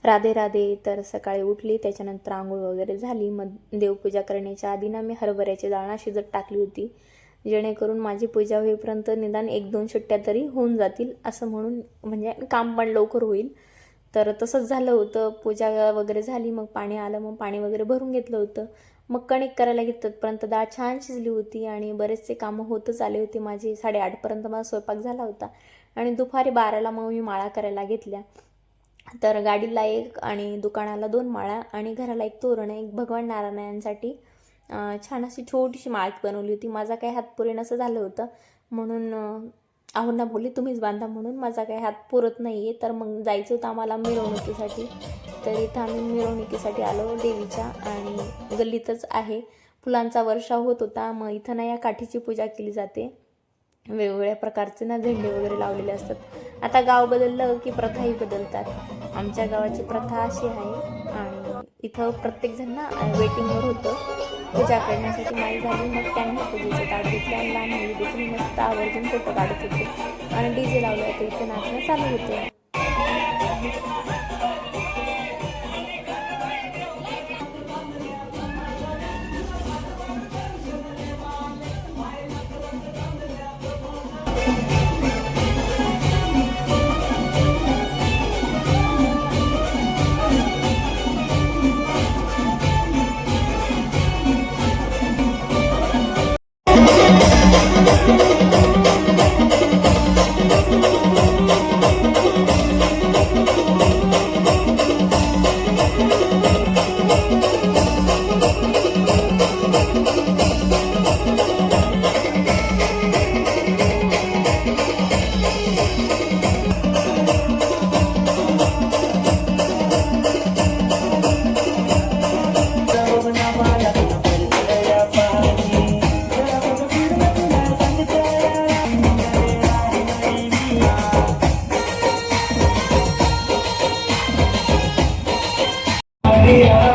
राधे राधे. तर सकाळी उठली, त्याच्यानंतर आंघोळ वगैरे झाली. मग देवपूजा करण्याच्या आधी ना मी हरभऱ्याची डाळ शिजत टाकली होती, जेणेकरून माझी पूजा होईपर्यंत निदान 1-2 शिट्ट्या तरी होऊन जातील, असं म्हणून, म्हणजे काम पण लवकर होईल. तर तसंच झालं होतं. पूजा वगैरे झाली, मग पाणी आलं, मग पाणी वगैरे भरून घेतलं होतं. मग कणिक करायला घेतपर्यंत डाळ छान शिजली होती आणि बरेचसे कामं होतच आले होते माझे. 8:30पर्यंत माझा स्वयंपाक झाला होता आणि दुपारी 12ला मग मी माळा करायला घेतल्या. तर गाडीला 1 आणि दुकानाला 2 माळा आणि घराला 1 तोरण, एक भगवान नारायणांसाठी छान अशी छोटीशी माळ बनवली होती. माझा काही हात पुरेनासं झालं होतं, म्हणून आहोंना बोलली तुम्हीच बांधा, म्हणून माझा काही हात पुरत नाही आहे. तर मग जायचं होतं आम्हाला मिरवणुकीसाठी. तर इथं आम्ही मिरवणुकीसाठी आलो देवीच्या, आणि गल्लीतच आहे. फुलांचा वर्षाव होत होता. मग इथं ना या काठीची पूजा केली जाते. वेगवेगळ्या प्रकारचे ना झेंडे वगैरे लावलेले असतात. आता गाव बदललं की प्रथाही बदलतात. आमच्या गावाची प्रथा अशी आहे, आणि इथं प्रत्येकजण ना वेटिंगवर होतं पूजा करण्यासाठी. माई झाली, मग त्यांनी पूजेचं ताट घेतलं आणि लहान मुली देखील मस्त आवर्जून फोटो काढत होते आणि डीजे लावलं होतं. इथं नाचणं चालू होतं. Yeah.